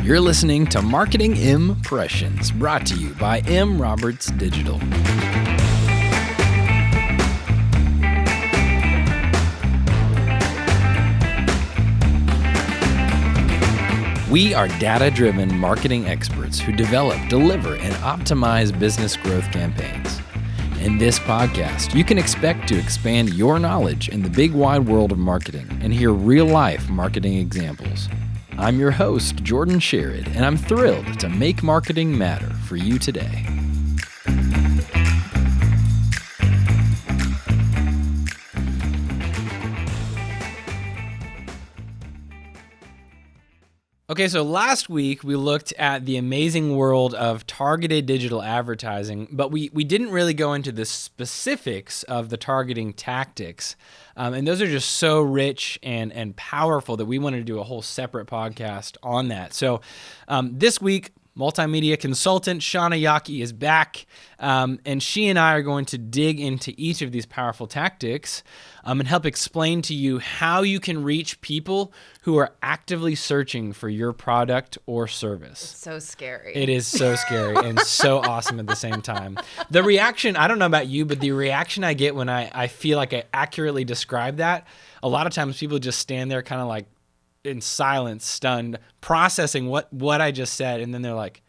You're listening to Marketing Impressions, brought to you by M. Roberts Digital. We are data-driven marketing experts who develop, deliver, and optimize business growth campaigns. In this podcast, you can expect to expand your knowledge in the big wide world of marketing and hear real-life marketing examples. I'm your host, Jordan Sherrod, and I'm thrilled to make marketing matter for you today. Okay, so last week we looked at the amazing world of targeted digital advertising, but we didn't really go into the specifics of the targeting tactics. And those are just so rich and powerful that we wanted to do a whole separate podcast on that. So this week, multimedia consultant Shawna Yockey is back, and she and I are going to dig into each of these powerful tactics and help explain to you how you can reach people who are actively searching for your product or service. It's so scary. It is so scary and so awesome at the same time. The reaction, I don't know about you, but the reaction I get when I feel like I accurately describe that, a lot of times people just stand there kind of like in silence, stunned, processing what I just said, and then they're like,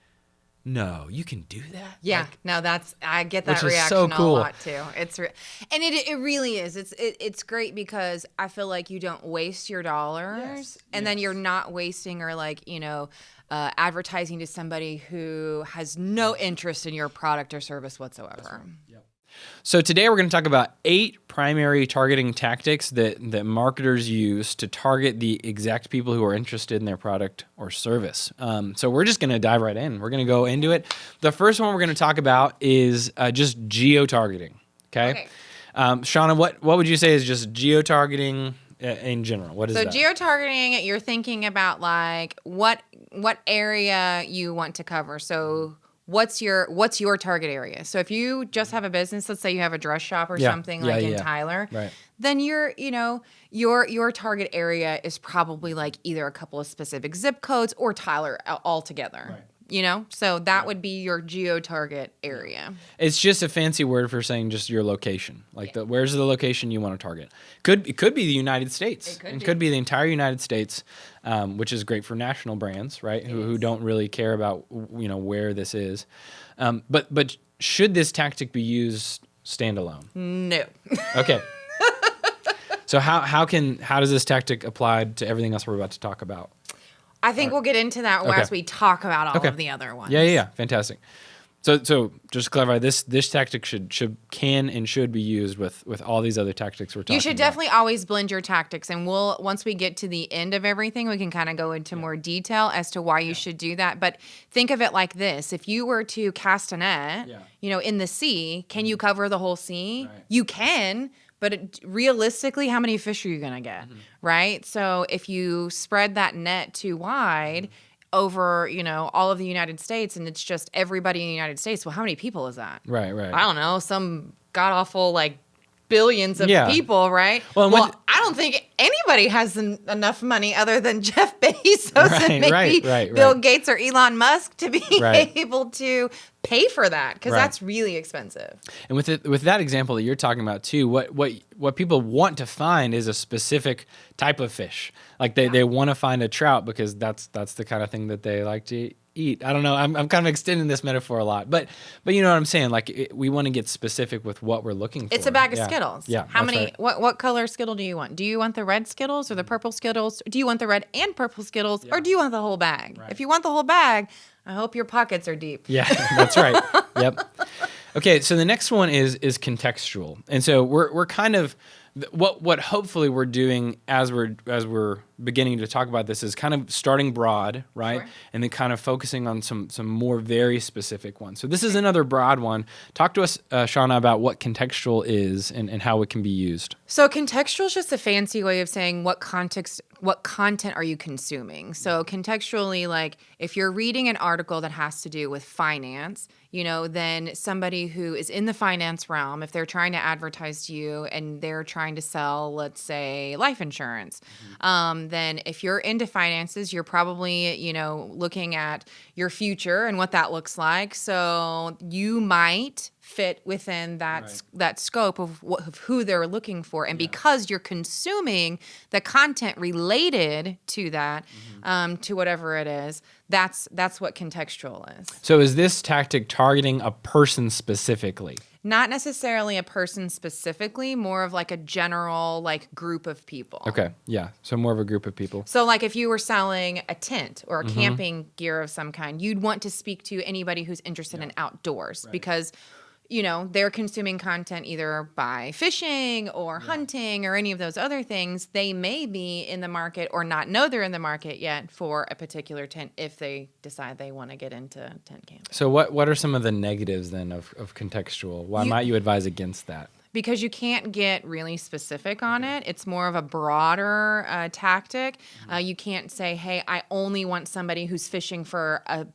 "No, you can do that." Yeah, no, I get that which is reaction so cool. a lot too. And it really is. It's great because I feel like you don't waste your dollars, and then you're not wasting or advertising to somebody who has no interest in your product or service whatsoever. Yep. So today we're going to talk about 8 primary targeting tactics that marketers use to target the exact people who are interested in their product or service. So we're just going to dive right in. We're going to go into it. The first one we're going to talk about is just geo-targeting. Okay. Shawna, what would you say is just geo-targeting in general? What is that? So geo-targeting, you're thinking about like what area you want to cover. So what's your target area? So if you just have a business, let's say you have a dress shop or something in Tyler, right, then your target area is probably like either a couple of specific zip codes or Tyler altogether. Right. So that would be your geo-target area. It's just a fancy word for saying just your location. Like where's the location you want to target? It could be the United States. It could be the entire United States, which is great for national brands, right? Who don't really care about where this is. But should this tactic be used standalone? No. Okay. So how does this tactic apply to everything else we're about to talk about? I think we'll get into that as we talk about all of the other ones. Yeah. Fantastic. So just to clarify, this tactic can and should be used with all these other tactics we're talking about. You should definitely always blend your tactics, and once we get to the end of everything, we can kind of go into more detail as to why you should do that. But think of it like this: if you were to cast a net, in the sea, can you cover the whole sea? Right. You can. But realistically, how many fish are you going to get, right? So if you spread that net too wide over, all of the United States, and it's just everybody in the United States, well, how many people is that? Right. I don't know, some god-awful, billions of people, right? Well, I don't think anybody has enough money other than Jeff Bezos and maybe Bill Gates or Elon Musk to be able to pay for that, because that's really expensive. And with that example that you're talking about too, what people want to find is a specific type of fish. Like they want to find a trout because that's the kind of thing that they like to eat. I don't know. I'm kind of extending this metaphor a lot, but you know what I'm saying? Like we want to get specific with what we're looking for. It's a bag of Skittles. Yeah. How many? Right. What color Skittle do you want? Do you want the red Skittles or the purple Skittles? Do you want the red and purple Skittles, or do you want the whole bag? Right. If you want the whole bag, I hope your pockets are deep. Yeah, that's right. Yep. Okay, so the next one is contextual, and so we're kind of what hopefully we're doing as we're beginning to talk about this is kind of starting broad, right? Sure. And then kind of focusing on some more very specific ones. So this is another broad one. Talk to us, Shawna, about what contextual is and how it can be used. So contextual is just a fancy way of saying what context what content are you consuming? So contextually, like if you're reading an article that has to do with finance, then somebody who is in the finance realm, if they're trying to advertise to you and they're trying to sell, let's say, life insurance, then if you're into finances, you're probably, looking at your future and what that looks like. So you might fit within that scope of who they're looking for. And because you're consuming the content related to that, to whatever it is, that's what contextual is. So is this tactic targeting a person specifically? Not necessarily a person specifically, more of like a general group of people. Okay, yeah. So more of a group of people. So like if you were selling a tent or a camping gear of some kind, you'd want to speak to anybody who's interested in outdoors because they're consuming content either by fishing or hunting or any of those other things. They may be in the market or not know they're in the market yet for a particular tent if they decide they want to get into tent camping. So what are some of the negatives then of contextual? Why might you advise against that? Because you can't get really specific on it. It's more of a broader tactic. You can't say, hey, I only want somebody who's fishing for a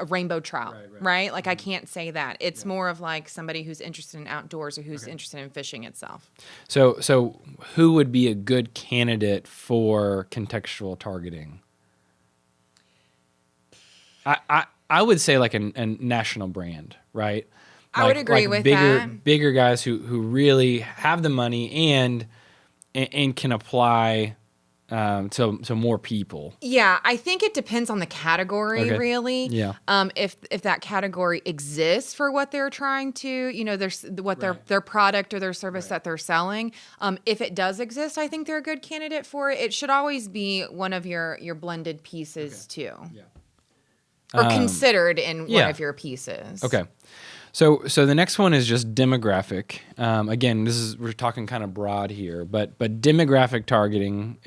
rainbow trout, right? Like I can't say that. It's more of like somebody who's interested in outdoors or who's interested in fishing itself. So who would be a good candidate for contextual targeting? I would say like a national brand, right? I would agree with that. Bigger guys who really have the money and can apply to more people. Yeah, I think it depends on the category, really. Yeah. If that category exists for what they're trying to, there's their product or their service that they're selling. If it does exist, I think they're a good candidate for it. It should always be one of your blended pieces too. Yeah. Or considered in one of your pieces. Okay. So the next one is just demographic. Again, we're talking kind of broad here, but demographic targeting.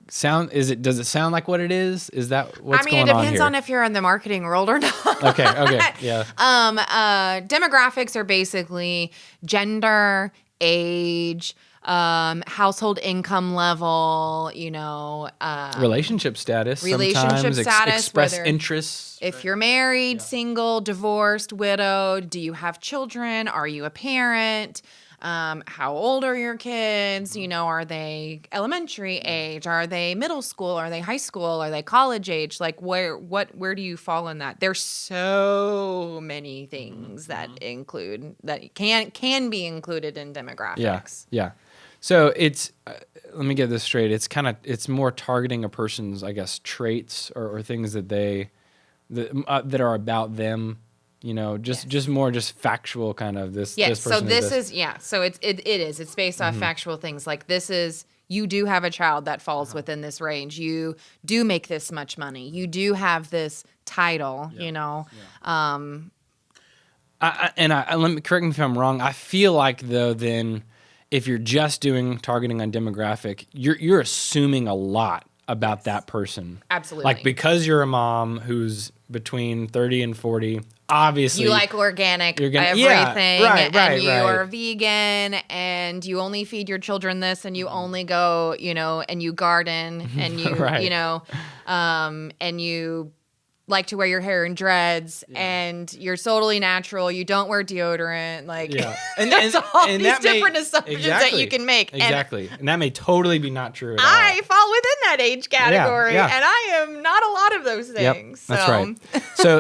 Does it sound like what it is? Is that what's going on here? It depends on if you're in the marketing world or not. Okay, yeah. Demographics are basically gender, age, household income level, relationship status. Sometimes express interests. If you're married, single, divorced, widowed, do you have children? Are you a parent? How old are your kids? Are they elementary age? Are they middle school? Are they high school? Are they college age? Like where do you fall in that? There's so many things that can be included in demographics. Yeah. So it's let me get this straight. It's more targeting a person's, I guess, traits or things that that are about them. Just more factual kind of this. Yes. This person So it is. It's based off factual things like this is. You do have a child that falls within this range. You do make this much money. You do have this title. Let me correct me if I'm wrong. I feel like though then, if you're just doing targeting on demographic, you're assuming a lot about that person. Absolutely. Like because you're a mom who's between 30 and 40, obviously you like organic everything, and you are vegan, and you only feed your children this, and you only go, and you garden, and you, and you like to wear your hair in dreads, and you're totally natural. You don't wear deodorant, and there's all these different assumptions that you can make. Exactly, and that may totally be not true at all. I fall within that age category, and I am not a lot of those things. Yep, that's right.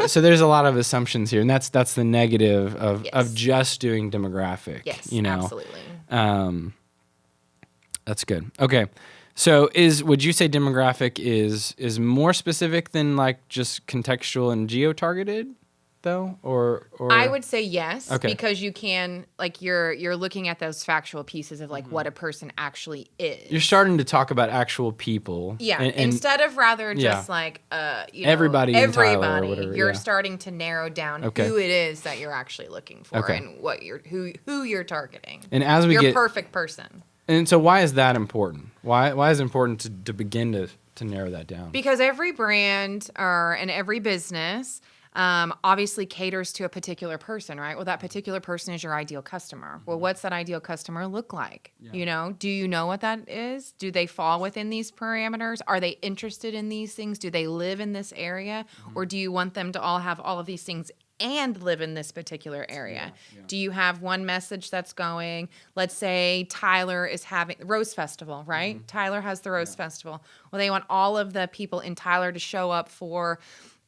So there's a lot of assumptions here, and that's the negative of just doing demographic. Yes, absolutely. That's good. Okay. So would you say demographic is more specific than like just contextual and geo-targeted though? Or I would say yes, because you can you're looking at those factual pieces of what a person actually is. You're starting to talk about actual people. Yeah. And instead of rather just everybody or whatever, you're starting to narrow down who it is that you're actually looking for and what who you're targeting. And as we your perfect person. And so why is that important? Why is it important to begin to narrow that down? Because every brand and every business obviously caters to a particular person, right? Well, that particular person is your ideal customer. Well, what's that ideal customer look like? Yeah. Do you know what that is? Do they fall within these parameters? Are they interested in these things? Do they live in this area? Or do you want them to all have all of these things and live in this particular area? Yeah. Do you have one message that's going, let's say Tyler is having Rose Festival, right? Tyler has the Rose Festival. Well, they want all of the people in Tyler to show up for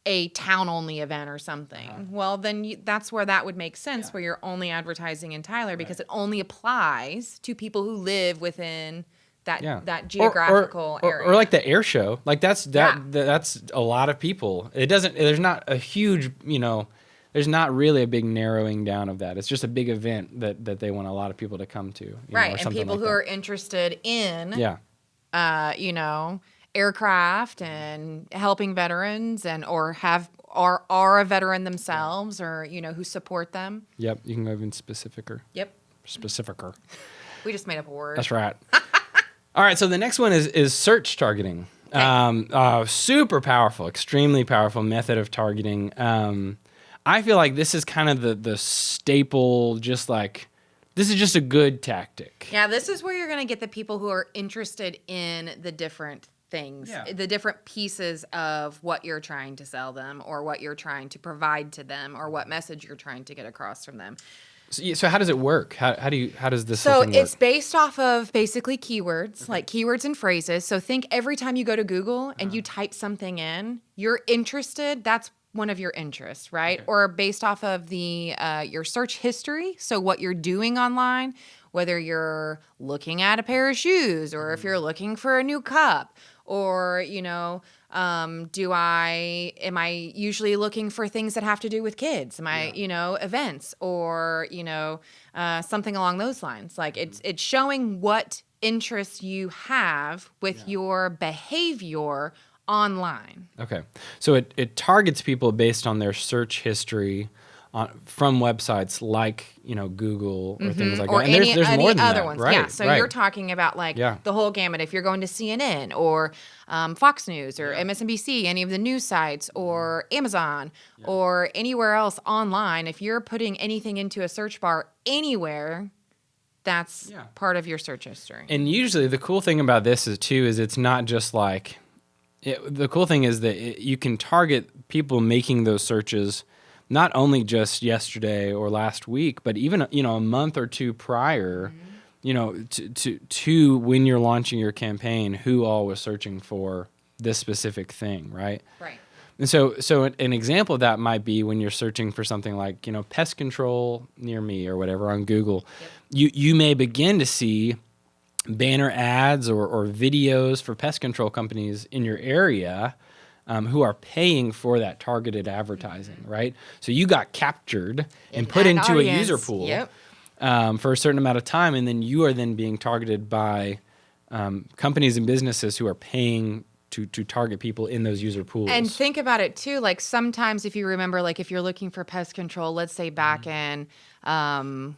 a town-only event or something. Well, then that's where that would make sense, where you're only advertising in Tyler because it only applies to people who live within that geographical area. Or like the air show. Like that's a lot of people. There's not a huge, there's not really a big narrowing down of that. It's just a big event that they want a lot of people to come to. Right, and people who are interested in, aircraft and helping veterans or are a veteran themselves or, who support them. Yep, you can go even specificer. Yep. Specificer. We just made up a word. That's right. All right, so the next one is search targeting. Okay. Super powerful, extremely powerful method of targeting. I feel like this is kind of the staple, this is just a good tactic. Yeah, this is where you're going to get the people who are interested in the different things, the different pieces of what you're trying to sell them or what you're trying to provide to them or what message you're trying to get across from them. So how does it work? How does this whole thing work? It's based off of basically keywords, like keywords and phrases. So think every time you go to Google and you type something in, you're interested, that's one of your interests, right? Okay. Or based off of your search history, so what you're doing online, whether you're looking at a pair of shoes or if you're looking for a new cup or, am I usually looking for things that have to do with kids? Am I, events or, something along those lines? Like it's showing what interests you have with your behavior online. Okay. So it targets people based on their search history from websites like, Google or things like or that. And there's more than other that, ones. right? Yeah. So you're talking about the whole gamut. If you're going to CNN or Fox News or MSNBC, any of the news sites or Amazon or anywhere else online, if you're putting anything into a search bar anywhere, that's part of your search history. And usually the cool thing about this is it's not just like, the cool thing is that you can target people making those searches not only just yesterday or last week, but even a month or two prior, to when you're launching your campaign, who all was searching for this specific thing, right? Right. And so an example of that might be when you're searching for something like pest control near me or whatever on Google. Yep. You may begin to see banner ads or videos for pest control companies in your area who are paying for that targeted advertising, right? So you got captured and put into a user pool for a certain amount of time, and then you are then being targeted by companies and businesses who are paying to target people in those user pools. And think about it too, like sometimes if you remember, like if you're looking for pest control, let's say back in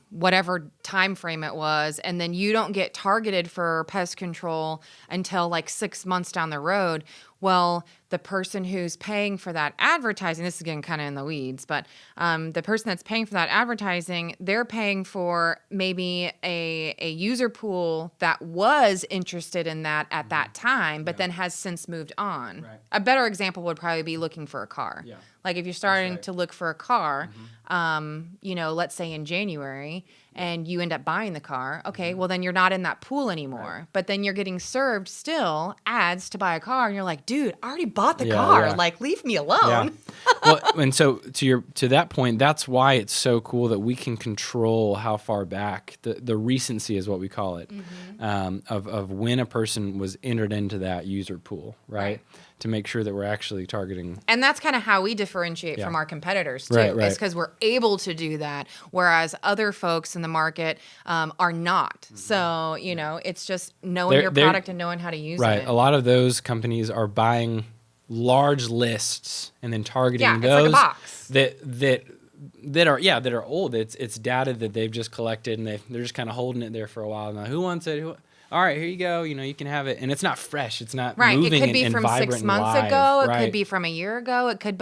whatever time frame it was, and then you don't get targeted for pest control until like 6 months down the road. Well, the person who's paying for that advertising, this is getting kind of in the weeds, but the person that's paying for that advertising, they're paying for maybe a user pool that was interested in that at that time, but then has since moved on. Right. A better example would probably be looking for a car. Yeah. Like if you're starting to look for a car, let's say in January, and you end up buying the car, okay, well then you're not in that pool anymore. Right. But then you're getting served still ads to buy a car, and you're like, dude, I already bought the car. Yeah. Like, leave me alone. Yeah. Well, and so to that point, that's why it's so cool that we can control how far back the recency is what we call it, of when a person was entered into that user pool, right? To make sure that we're actually targeting. And that's kind of how we differentiate from our competitors too. Right. It's because we're able to do that, whereas other folks in the market are not. So, it's just knowing your product and knowing how to use it. Right. A lot of those companies are buying large lists and then targeting those like a box. that are old. It's data that they've just collected, and they're just kind of holding it there for a while. Now, who wants it? All right, here you go. You can have it, and it's not fresh. It's not moving and vibrant and live. It could be from 6 months ago. It could be from a year ago. It could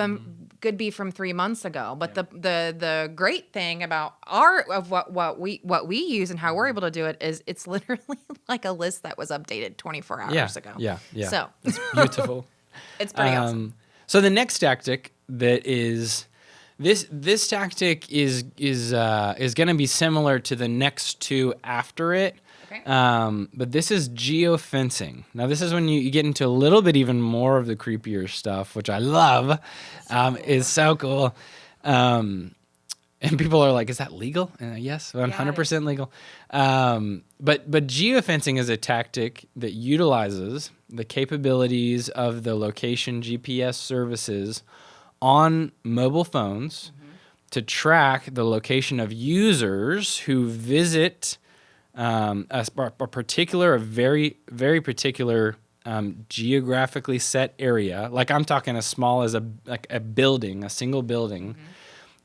could be from 3 months ago. But the great thing about what we use and how we're able to do it is it's literally like a list that was updated 24 hours ago. Yeah. So it's beautiful. it's pretty awesome. So the next tactic that is this tactic is going to be similar to the next two after it. Okay. But this is geofencing. Now, this is when you get into a little bit even more of the creepier stuff, which I love. It's so cool. And people are like, is that legal? Yes, 100% legal. But geofencing is a tactic that utilizes the capabilities of the location GPS services on mobile phones to track the location of users who visit a particular, a very, very particular geographically set area. Like I'm talking as small as a building, a single building,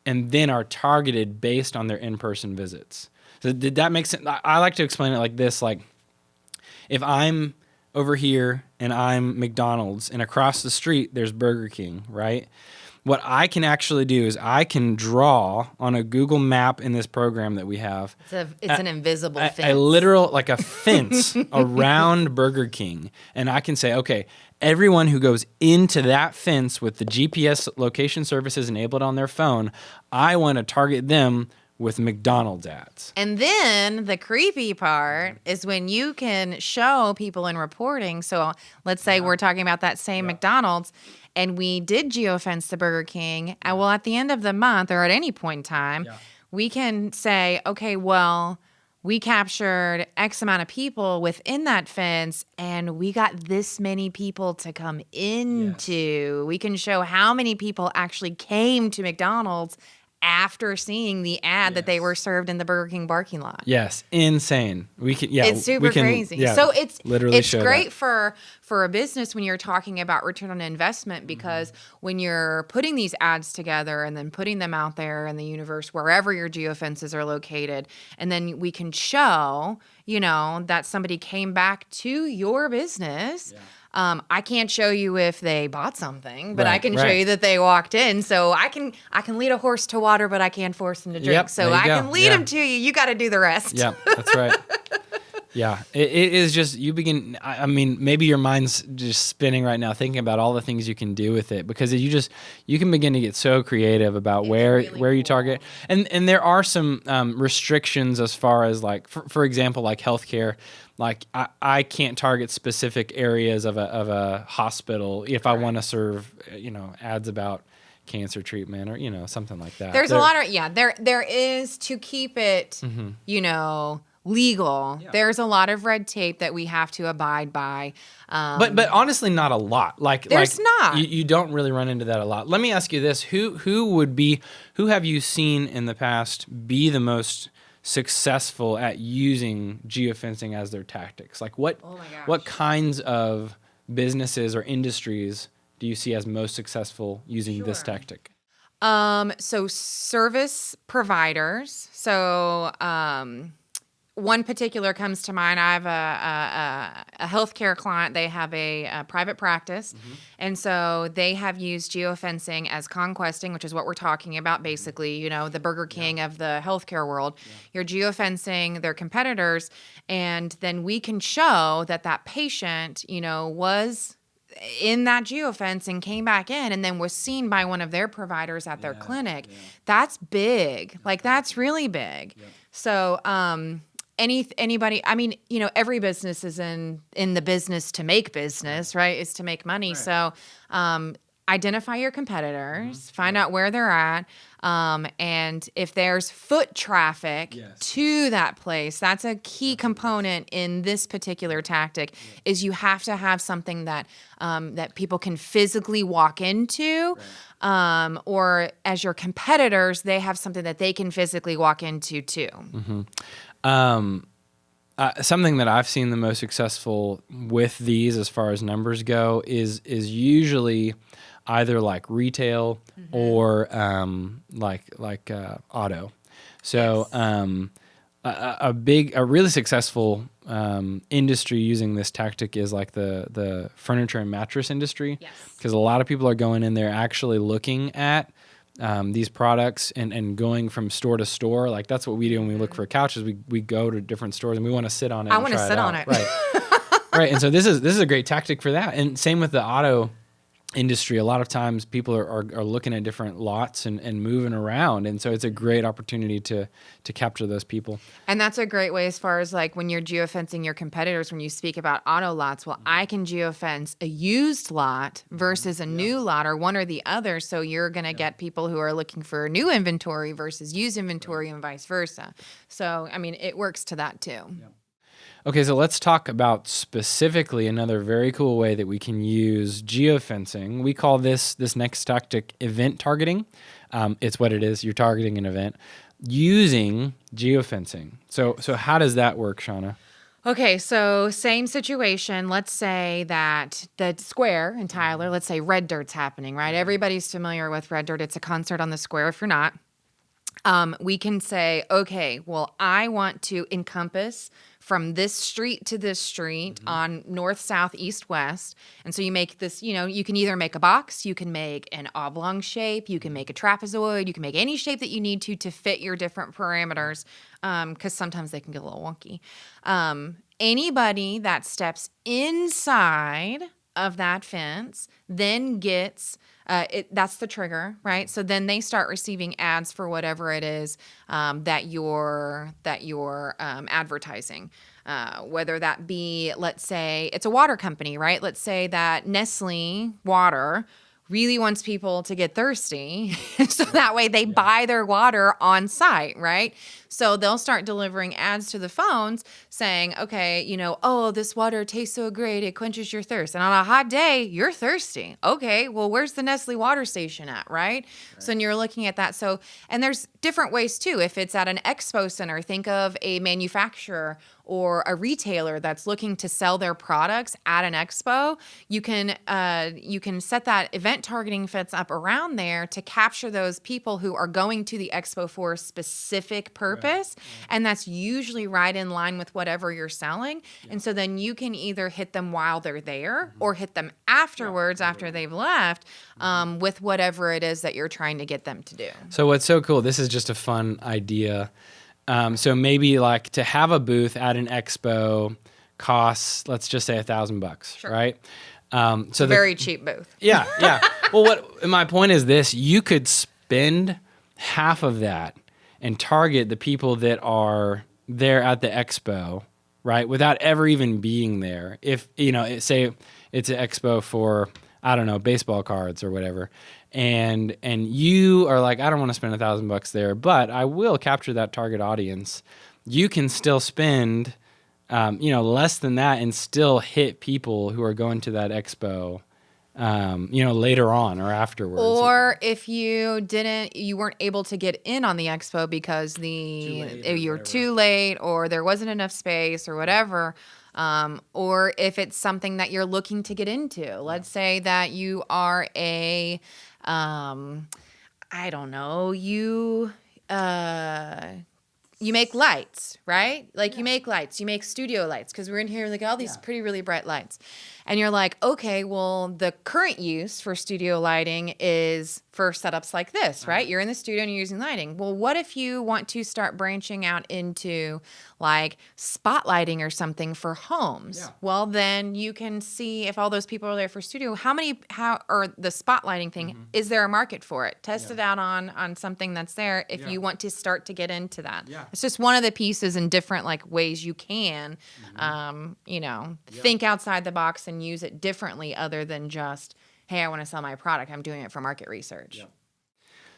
and then are targeted based on their in-person visits. So did that make sense? I like to explain it like this. Like if I'm over here and I'm McDonald's and across the street there's Burger King, right? What I can actually do is I can draw on a Google map in this program that we have. It's an invisible fence. A literal, like a fence around Burger King. And I can say, okay, everyone who goes into that fence with the GPS location services enabled on their phone, I want to target them with McDonald's ads. And then the creepy part is when you can show people in reporting. So let's say we're talking about that same McDonald's, and we did geofence the Burger King. And well, at the end of the month or at any point in time, we can say, okay, well, we captured X amount of people within that fence, and we got this many people to come into. Yes. We can show how many people actually came to McDonald's after seeing the ad that they were served in the Burger King parking lot. Yes, insane. We can, it's super crazy. Yeah, so it's great that. for a business when you're talking about return on investment, because when you're putting these ads together and then putting them out there in the universe wherever your geofences are located, and then we can show, that somebody came back to your business. Yeah. I can't show you if they bought something, but I can show you that they walked in. So I can lead a horse to water, but I can't force them to drink. Yep, so I can lead them to you. You got to do the rest. Yeah, that's right. Yeah, it is just, you begin, I mean, maybe your mind's just spinning right now thinking about all the things you can do with it, because you can begin to get so creative about where you target. And there are some restrictions as far as like, for example, like healthcare. Like I can't target specific areas of a hospital if I want to serve, ads about cancer treatment or, something like that. There's a lot of, there is, to keep it, legal. Yeah. There's a lot of red tape that we have to abide by. But honestly, not a lot. There's not. You don't really run into that a lot. Let me ask you this: who have you seen in the past be the most successful at using geofencing as their tactics? Like what kinds of businesses or industries do you see as most successful using this tactic? So service providers. So one particular comes to mind. I have a healthcare client. They have a private practice. And so they have used geofencing as conquesting, which is what we're talking about, basically, the Burger King of the healthcare world. You're geofencing their competitors, and then we can show that patient, was in that geofence and came back in and then was seen by one of their providers at their clinic. That's big. Like, that's really big. So, anybody, I mean, every business is in the business to make business, right? Is to make money. Right. So, identify your competitors, find out where they're at. And if there's foot traffic to that place, that's a key component in this particular tactic, is you have to have something that people can physically walk into, or as your competitors, they have something that they can physically walk into too. Something that I've seen the most successful with these, as far as numbers go, is usually either like retail or like auto. So a really successful industry using this tactic is like the furniture and mattress industry. Yes. Because a lot of people are going in there actually looking at these products and going from store to store. Like that's what we do when we look for couches. We go to different stores and we want to sit on it. I want to sit on it. Right. Right. And so this is a great tactic for that. And same with the auto industry. A lot of times people are looking at different lots and moving around. And so it's a great opportunity to capture those people. And that's a great way as far as like when you're geofencing your competitors, when you speak about auto lots, well, I can geofence a used lot versus a new lot or one or the other. So you're going to get people who are looking for new inventory versus used inventory and vice versa. So, I mean, it works to that too. Yeah. Okay, so let's talk about specifically another very cool way that we can use geofencing. We call this next tactic event targeting. It's what it is. You're targeting an event using geofencing. So how does that work, Shawna? Okay, so same situation. Let's say that the square in Tyler, let's say Red Dirt's happening, right? Everybody's familiar with Red Dirt. It's a concert on the square if you're not. We can say, okay, well, I want to encompass from this street to this street on north, south, east, west. And so you make this, you can either make a box, you can make an oblong shape, you can make a trapezoid, you can make any shape that you need to fit your different parameters, because sometimes they can get a little wonky. Anybody that steps inside of that fence then gets that's the trigger, right? So then they start receiving ads for whatever it is that you're advertising. Whether that be, let's say it's a water company, right? Let's say that Nestle water really wants people to get thirsty, so that way they buy their water on site, right? So they'll start delivering ads to the phones saying, okay, oh, this water tastes so great, it quenches your thirst. And on a hot day, you're thirsty. Okay, well, where's the Nestle water station at, right? So then you're looking at that. So, and there's different ways too. If it's at an expo center, think of a manufacturer or a retailer that's looking to sell their products at an expo. You can set that event targeting fits up around there to capture those people who are going to the expo for a specific purpose. Right. And that's usually right in line with whatever you're selling. Yeah. And so then you can either hit them while they're there or hit them afterwards after they've left with whatever it is that you're trying to get them to do. So what's so cool, this is just a fun idea. So maybe like to have a booth at an expo costs, let's just say $1,000, sure. Right? So very cheap booth. Yeah. Well, my point is this: you could spend half of that and target the people that are there at the expo, right? Without ever even being there. If say it's an expo for, I don't know, baseball cards or whatever. And you are like, I don't want to spend $1,000 there, but I will capture that target audience. You can still spend, less than that and still hit people who are going to that expo, later on or afterwards. Or if you weren't able to get in on the expo because you're too late or there wasn't enough space or whatever. Or if it's something that you're looking to get into. Let's say that you are I don't know, you make lights, right? Like you make lights, you make studio lights, because we're in here like all these pretty, really bright lights. And you're like, okay, well, the current use for studio lighting is for setups like this, right? You're in the studio and you're using lighting. Well, what if you want to start branching out into like spotlighting or something for homes? Yeah. Well, then you can see if all those people are there for studio, or the spotlighting thing, is there a market for it? Test it out on something that's there if you want to start to get into that. Yeah. It's just one of the pieces in different like ways you can, think outside the box and use it differently other than just, hey, I want to sell my product. I'm doing it for market research. Yep.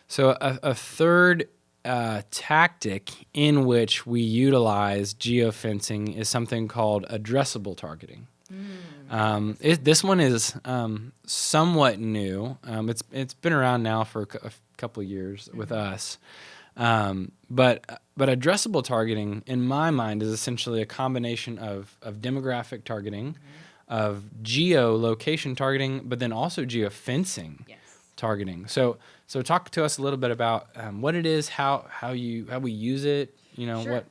So a third tactic in which we utilize geofencing is something called addressable targeting. This one is somewhat new. It's been around now for a couple of years with us. But addressable targeting, in my mind, is essentially a combination of demographic targeting, of geolocation targeting, but then also geofencing targeting. So talk to us a little bit about what it is, how we use it. Sure. What.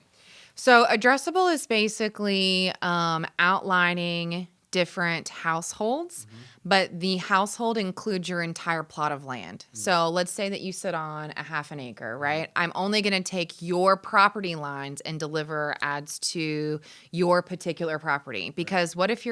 So addressable is basically outlining different households, but the household includes your entire plot of land. So let's say that you sit on a half an acre, right? I'm only going to take your property lines and deliver ads to your particular property. Because what if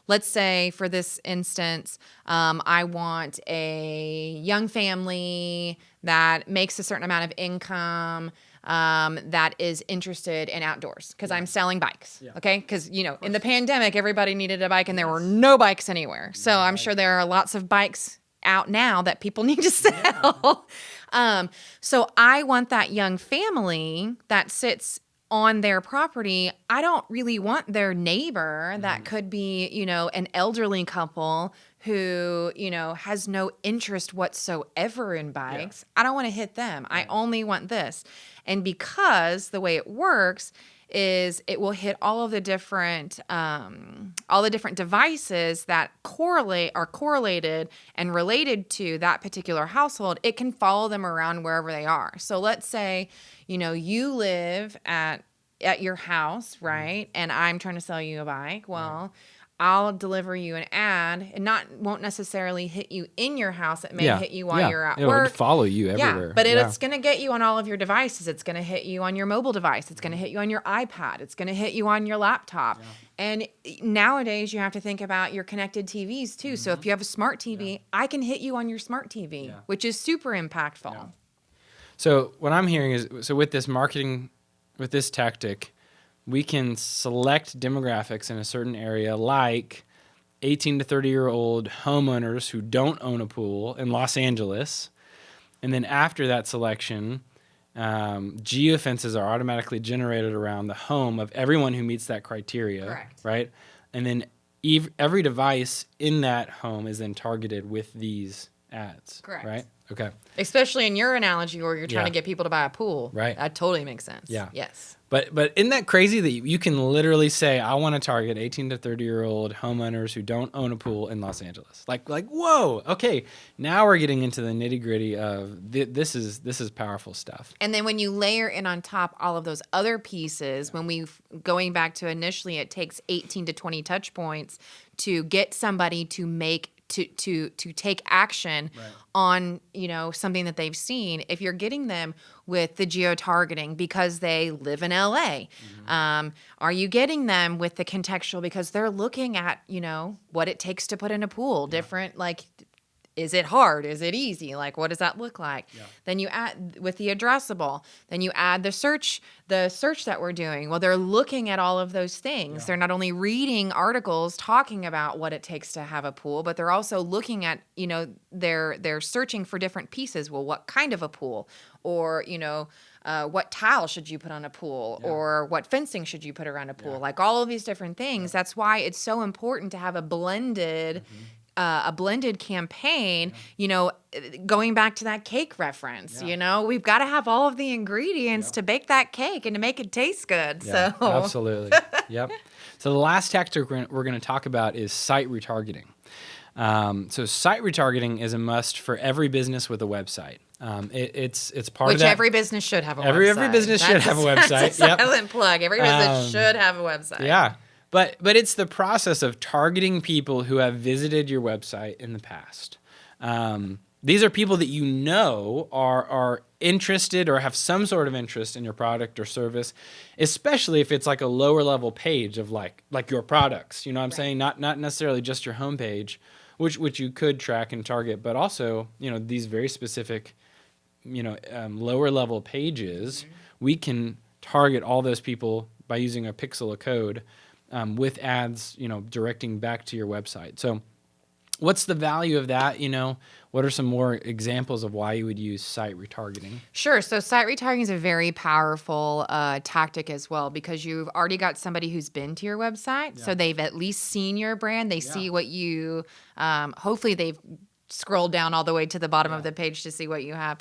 let's say for this instance, I want a young family that makes a certain amount of income, that is interested in outdoors because I'm selling bikes. Okay. Because, in the pandemic, everybody needed a bike and there were no bikes anywhere. So I'm sure there are lots of bikes out now that people need to sell. So I want that young family that sits on their property. I don't really want their neighbor that could be, an elderly couple who, has no interest whatsoever in bikes. I don't want to hit them. I only want this. And because the way it works is it will hit all of the different devices that are correlated and related to that particular household, it can follow them around wherever they are. So let's say, you live at your house, right? And I'm trying to sell you a bike. Well, I'll deliver you an ad and won't necessarily hit you in your house. It may hit you while you're at work. It would follow you everywhere. But it's going to get you on all of your devices. It's going to hit you on your mobile device. It's going to hit you on your iPad. It's going to hit you on your laptop. And nowadays you have to think about your connected TVs too. So if you have a smart TV, I can hit you on your smart TV, which is super impactful. So what I'm hearing is, with this marketing, with this tactic, we can select demographics in a certain area, like 18 to 30-year-old homeowners who don't own a pool in Los Angeles. And then after that selection, geofences are automatically generated around the home of everyone who meets that criteria. Correct. Right? And then every device in that home is then targeted with these ads. Correct. Right? Okay. Especially in your analogy where you're trying to get people to buy a pool. Right. That totally makes sense. Yeah. Yes. But isn't that crazy that you can literally say, I want to target 18 to 30-year-old homeowners who don't own a pool in Los Angeles? Like whoa, okay, now we're getting into the nitty-gritty of this is powerful stuff. And then when you layer in on top all of those other pieces, going back to initially, it takes 18 to 20 touch points to get somebody to take action on, something that they've seen. If you're getting them with the geo-targeting because they live in LA, are you getting them with the contextual because they're looking at, what it takes to put in a pool, different, is it hard? Is it easy? What does that look like? Then you add with the addressable, then you add the search that we're doing. Well, they're looking at all of those things. They're not only reading articles talking about what it takes to have a pool, but they're also looking at, they're searching for different pieces. Well, what kind of a pool? Or, what tile should you put on a pool? Or what fencing should you put around a pool? All of these different things. That's why it's so important to have a blended campaign, going back to that cake reference, we've got to have all of the ingredients to bake that cake and to make it taste good. Yeah, so absolutely. Yep. So the last tactic we're going to talk about is site retargeting. So site retargeting is a must for every business with a website. It's part of that. Which every business should have a website. Every business should have a website. That's a silent plug. Every business should have a website. Yeah. But it's the process of targeting people who have visited your website in the past. These are people that are interested or have some sort of interest in your product or service, especially if it's a lower level page of like your products. You know what I'm saying? Not necessarily just your homepage, which you could track and target, but also these very specific lower level pages. We can target all those people by using a pixel of code. With ads, directing back to your website. So what's the value of that? What are some more examples of why you would use site retargeting? Sure. So site retargeting is a very powerful tactic as well because you've already got somebody who's been to your website. So they've at least seen your brand. They see what you, hopefully they've scroll down all the way to the bottom of the page to see what you have.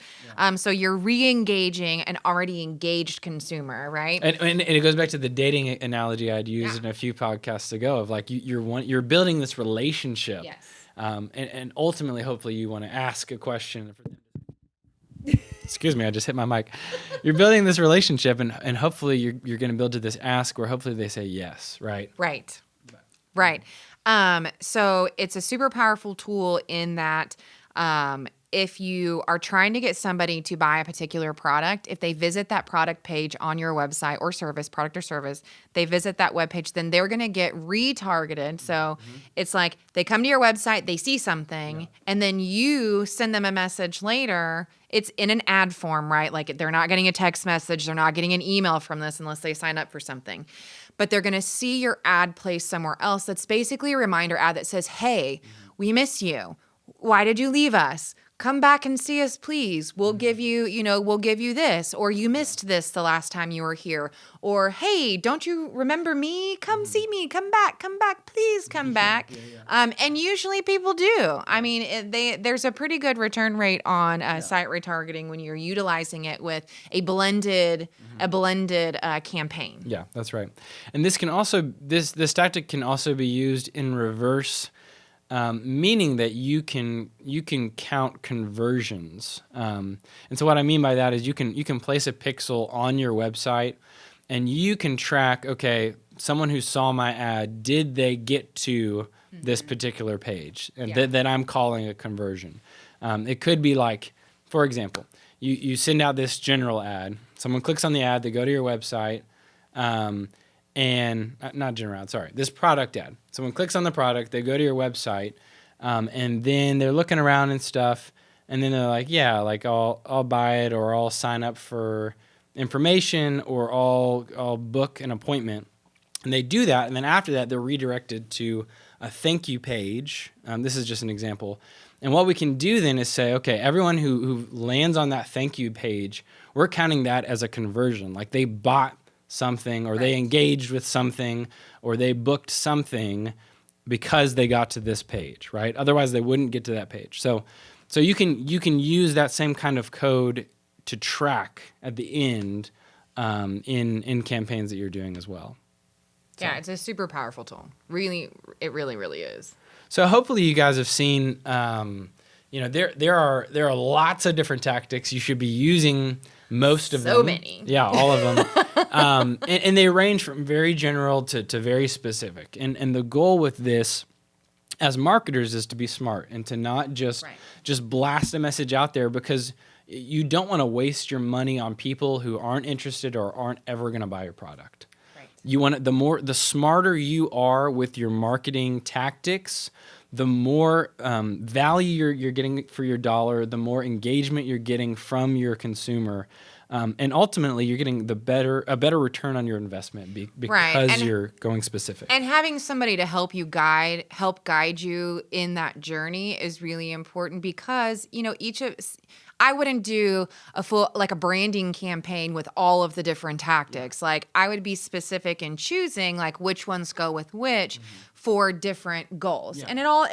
So you're re-engaging an already engaged consumer, right? And it goes back to the dating analogy I'd used in a few podcasts ago of you're building this relationship. Yes. And ultimately, hopefully you want to ask a question. excuse me, I just hit my mic. You're building this relationship, and hopefully you're going to build to this ask where hopefully they say yes, right? Right. Right. So it's a super powerful tool in that if you are trying to get somebody to buy a particular product, if they visit that product page on your website or service, product or service, they visit that webpage, then they're going to get retargeted. So it's like they come to your website, they see something, and then you send them a message later. It's in an ad form, right? Like they're not getting a text message. They're not getting an email from this unless they sign up for something. But they're going to see your ad placed somewhere else. That's basically a reminder ad that says, hey, we miss you. Why did you leave us? Come back and see us, please. We'll give you, we'll give you this. Or you missed this the last time you were here. Or, hey, don't you remember me? Come see me. Come back, please come back. And usually people do. I mean, there's a pretty good return rate on site retargeting when you're utilizing it with a blended campaign. Yeah, that's right. And this tactic can also be used in reverse. Meaning that you can count conversions, and so what I mean by that is you can place a pixel on your website, and you can track. Okay, someone who saw my ad, did they get to this particular page, and that I'm calling a conversion. It could be like, for example, you send out this general ad. Someone clicks on the ad, they go to your website. And not general ad, sorry, this product ad. Someone clicks on the product, they go to your website, and then they're looking around and stuff, and then they're like, yeah, like I'll buy it, or I'll sign up for information, or I'll book an appointment. And they do that, and then after that, they're redirected to a thank you page. This is just an example. And what we can do then is say, okay, everyone who lands on that thank you page, we're counting that as a conversion. Like they bought something, or they engaged with something, or they booked something because they got to this page, right? Otherwise, they wouldn't get to that page. So you can use that same kind of code to track at the end in campaigns that you're doing as well. Yeah, it's a super powerful tool. Really, it really, really is. So hopefully you guys have seen. There are lots of different tactics. You should be using most of them. So many. Yeah, all of them. And they range from very general to very specific. And the goal with this as marketers is to be smart and to not just blast a message out there, because you don't want to waste your money on people who aren't interested or aren't ever going to buy your product. Right. You want the smarter you are with your marketing tactics, the more value you're getting for your dollar, the more engagement you're getting from your consumer, and ultimately you're getting a better return on your investment because you're going specific. And having somebody to help guide you in that journey is really important, because I wouldn't do a full a branding campaign with all of the different tactics. Like I would be specific in choosing which ones go with which. For different goals. And it all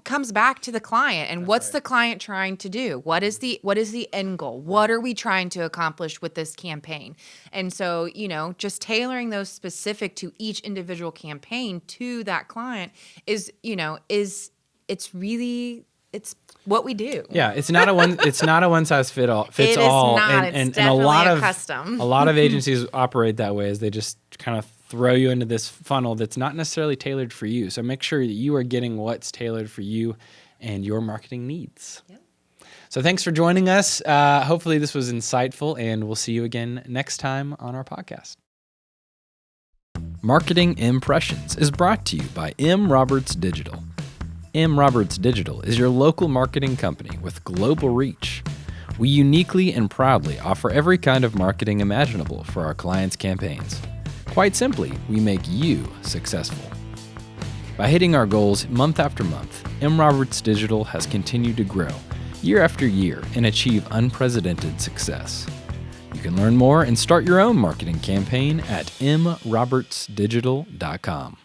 comes back to the client and what's the client trying to do? What is the end goal? What are we trying to accomplish with this campaign? And so, just tailoring those specific to each individual campaign to that client is what we do. Yeah, it's not a one size fits all. It is not. It's definitely custom. A lot of agencies operate that way, as they just kind of throw you into this funnel that's not necessarily tailored for you. So make sure that you are getting what's tailored for you and your marketing needs. Yep. So thanks for joining us. Hopefully this was insightful, and we'll see you again next time on our podcast. Marketing Impressions is brought to you by M. Roberts Digital. M. Roberts Digital is your local marketing company with global reach. We uniquely and proudly offer every kind of marketing imaginable for our clients' campaigns. Quite simply, we make you successful. By hitting our goals month after month, M. Roberts Digital has continued to grow year after year and achieve unprecedented success. You can learn more and start your own marketing campaign at mrobertsdigital.com.